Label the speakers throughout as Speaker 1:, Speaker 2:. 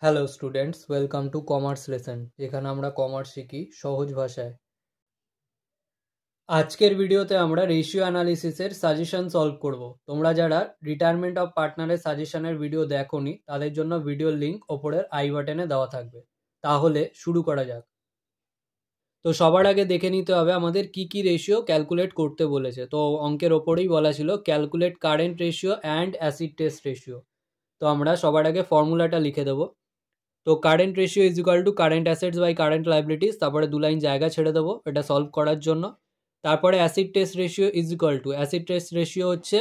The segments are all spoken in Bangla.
Speaker 1: Hello students, welcome to commerce lesson, যেখানে আমরা কমার্স শিখি সহজ ভাষায়। আজকের ভিডিওতে আমরা রেশিও অ্যানালিসিসের সাজেশন সলভ করব। তোমরা যারা রিটায়ারমেন্ট অফ পার্টনারের সাজেশনের ভিডিও দেখোনি তাদের জন্য ভিডিওর লিঙ্ক ওপরের আই বাটনে দেওয়া থাকবে। তাহলে শুরু করা যাক। তো সবার আগে দেখে নিতে হবে আমাদের কি কি রেশিও ক্যালকুলেট করতে বলেছে। তো অঙ্কের ওপরেই বলা ছিল calculate current ratio and acid test ratio. তো আমরা সবার আগে ফর্মুলাটা লিখে দেবো। তো current ratio is equal to current assets by current liabilities, তারপরে 2 লাইন জায়গা ছেড়ে দেবো এটা সলভ করার জন্য। তারপরে acid test ratio is equal two, acid test ratio হচ্ছে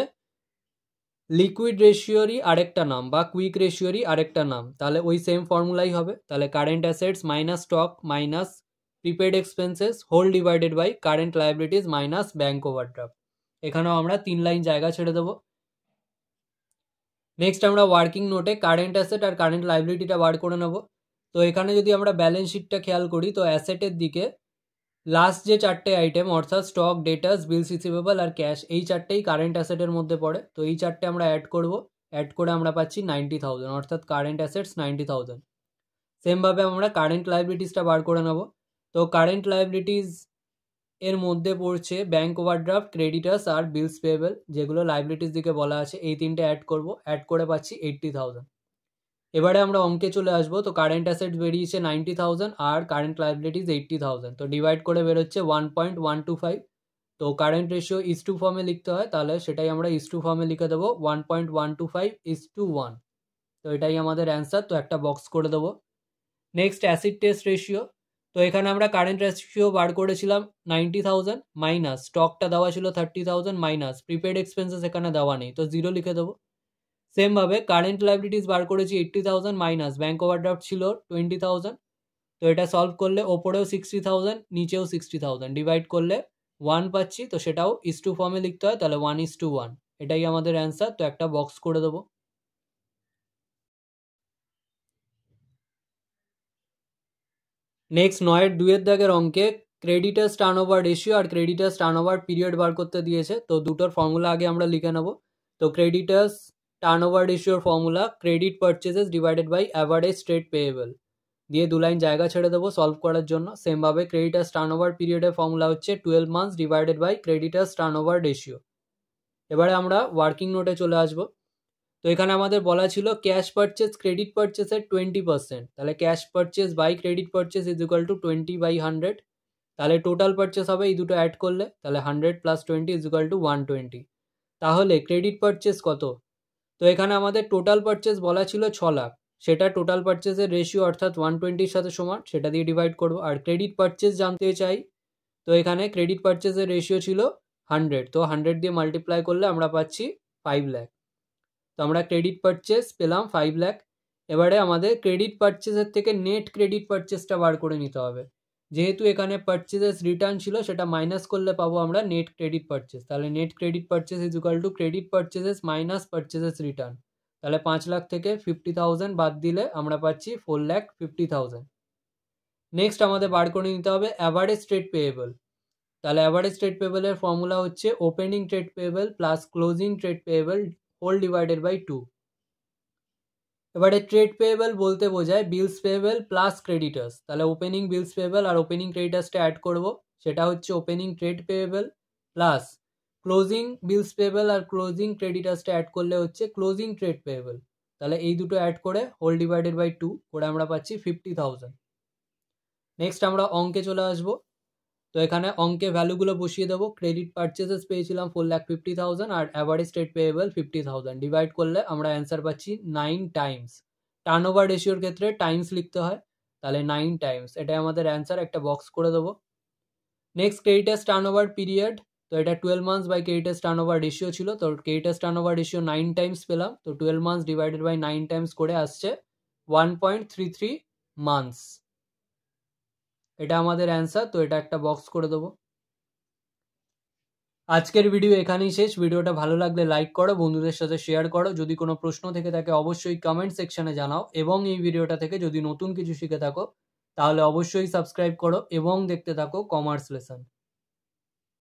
Speaker 1: লিকুইড রেশিওরই আরেকটা নাম বা কুইক রেশিওরই আরেকটা নাম, তাহলে ওই সেম ফর্মুলাই হবে। তাহলে current assets minus stock minus prepaid expenses whole divided by current liabilities minus bank overdraft. এখানেও আমরা 3 লাইন জায়গা ছেড়ে দেবো। নেক্সট আমরা ওয়ার্কিং নোটে কারেন্ট অ্যাসেট আর কারেন্ট লাইবিলিটিটা বার করে নেব। তো এখানে যদি আমরা ব্যালেন্স শিটটা খেয়াল করি তো অ্যাসেটের দিকে লাস্ট যে 4টে আইটেম অর্থাৎ স্টক, ডেটার্স, বিলস রিসিভেবল আর ক্যাশ, এই 4টেই কারেন্ট অ্যাসেটের মধ্যে পড়ে। তো এই 4টে আমরা অ্যাড করব, অ্যাড করে আমরা পাচ্ছি 90,000, অর্থাৎ কারেন্ট অ্যাসেটস 90,000। সেমভাবে আমরা কারেন্ট লাইবিলিটিসটা বার করে নেব। তো কারেন্ট লাইবিলিটিস এর মধ্যে পড়ছে ব্যাঙ্ক ওভারড্রাফট, ক্রেডিটার্স আর বিলস পেয়েবল, যেগুলো লাইবিলিটিস দিকে বলা আছে। এই 3টে অ্যাড করব, অ্যাড করে পাচ্ছি 80,000। এবারে আমরা অঙ্কে চলে আসবো। তো কারেন্ট অ্যাসেট বেরিয়েছে 90,000 আর কারেন্ট লাইবিলিটিস 80,000। তো ডিভাইড করে বেরোচ্ছে 1.125। তো কারেন্ট রেশিও ইস টু ফর্মে লিখতে হয়, তাহলে সেটাই আমরা ইস টু ফর্মে লিখে দেবো 1.125:1। তো এটাই আমাদের অ্যান্সার। তো একটা বক্স করে দেবো। Next acid test ratio. তো এখানে আমরা কারেন্ট রেশিও বার করেছিলাম 90,000 মাইনাস স্টকটা দেওয়া ছিল 30,000 মাইনাস প্রিপেড এক্সপেন্সেস এখানে দেওয়া নেই, তো 0 লিখে দেবো। সেমভাবে কারেন্ট লাইবিলিটিস বার করেছি 80,000 মাইনাস ব্যাঙ্ক ওভারড্রাফট ছিল 20,000। তো এটা সলভ করলে ওপরেও 60,000 নিচেও 60,000, ডিভাইড করলে 1 পাচ্ছি। তো সেটাও ইস টু ফর্মে লিখতে হয়, তাহলে 1:1। এটাই আমাদের অ্যান্সার। তো একটা বক্স করে দেবো। নেক্সট 9-2 দাগের অঙ্কে ক্রেডিটার্স টার্নওভার রেশিও আর ক্রেডিটার্স টার্নওভার পিরিয়ড বার করতে দিয়েছে। তো দুটোর ফর্মুলা আগে আমরা লিখে নেব। তো ক্রেডিটার্স টার্নওভার রেশিওর formula credit purchases divided by average trade payable, দিয়ে 2 লাইন জায়গা ছেড়ে দেবো সলভ করার জন্য। সেমভাবে ক্রেডিটার্স টার্নওভার পিরিয়ডের ফর্মুলা হচ্ছে 12 months divided by creditors turnover ratio. এবারে আমরা ওয়ার্কিং নোটে চলে আসবো। তো এখানে আমাদের বলা ছিল ক্যাশ পারচেস ক্রেডিট পারচেসের 20%, তাহলে cash purchase by credit purchase is equal to 20/100। তাহলে টোটাল পারচেস হবে এই দুটো অ্যাড করলে, তাহলে 100 + 20 ইজ ইকুয়াল টু 120। তাহলে ক্রেডিট পারচেস কত? তো এখানে আমাদের টোটাল পারচেস বলা ছিল 6 লাখ, সেটা টোটাল পারচেসের রেশিও অর্থাৎ 120-র সাথে সমান, সেটা দিয়ে ডিভাইড করবো। আর ক্রেডিট পারচেস জানতে চাই, তো এখানে ক্রেডিট পারচেসের রেশিও ছিল 100, তো 100 দিয়ে মাল্টিপ্লাই করলে আমরা পাচ্ছি 5 লাখ। তো আমরা ক্রেডিট পারচেস পেলাম 5 লাখ। এবারে আমাদের ক্রেডিট পারচেসের থেকে নেট ক্রেডিট পারচেসটা বার করে নিতে হবে। যেহেতু এখানে পারচেসেস রিটার্ন ছিল, সেটা মাইনাস করলে পাবো আমরা নেট ক্রেডিট পারচেস। তাহলে net credit purchase is equal to credit purchases minus purchases return. তাহলে 5 লাখ থেকে 50,000 বাদ দিলে আমরা পাচ্ছি 4,50,000। নেক্সট আমাদের বার করে নিতে হবে অ্যাভারেজ ট্রেড পেয়েবল। তাহলে অ্যাভারেজ ট্রেড পেয়েবলের ফর্মুলা হচ্ছে opening trade payable plus closing trade payable whole divided by 2। এবারে ট্রেড পেয়েবল বলতে বোঝায় বিলস পেয়েবল প্লাস ক্রেডিটার্স। তাহলে ওপেনিং বিলস পেয়েবল আর ওপেনিং ক্রেডিটার্সটা অ্যাড করব, সেটা হচ্ছে opening trade payable plus closing bills payable আর ক্লোজিং ক্রেডিটার্সটা অ্যাড করলে হচ্ছে ক্লোজিং ট্রেড পেয়েবল। তাহলে এই দুটো অ্যাড করে হোল ডিভাইডেড বাই 2 করে আমরা পাচ্ছি 50,000। নেক্সট আমরা অঙ্কে চলে আসবো। তো এখানে অঙ্কে ভ্যালুগুলো বসিয়ে দেবো। ক্রেডিট পারচেসেস পেয়েছিলাম 4,50,000 আর অ্যাভারেজ ট্রেড পেয়েবল 50,000, ডিভাইড করলে আমরা অ্যান্সার পাচ্ছি 9 টাইমস। টার্নওভার রেশিওর ক্ষেত্রে টাইমস লিখতে হয়, তাহলে 9 টাইমস, এটাই আমাদের অ্যান্সার। একটা বক্স করে দেবো। Next creditors turnover period. তো এটা 12 months by creditors turnover ratio ছিল। তো ক্রেডিটার্স টার্নওভার রেশিও 9 টাইমস পেলাম। তো 12 মান্থস ডিভাইডেড বাই 9 টাইমস করে আসছে 1.33 মান্থস। এটা আমাদের অ্যান্সার। তো এটা একটা বক্স করে দেবো। আজকের ভিডিও এখানেই শেষ। ভিডিওটা ভালো লাগলে লাইক করো, বন্ধুদের সাথে শেয়ার করো। যদি কোনো প্রশ্ন থেকে থাকে অবশ্যই কমেন্ট সেকশনে জানাও, এবং এই ভিডিওটা থেকে যদি নতুন কিছু শিখে থাকো তাহলে অবশ্যই সাবস্ক্রাইব করো এবং দেখতে থাকো কমার্স লেসন।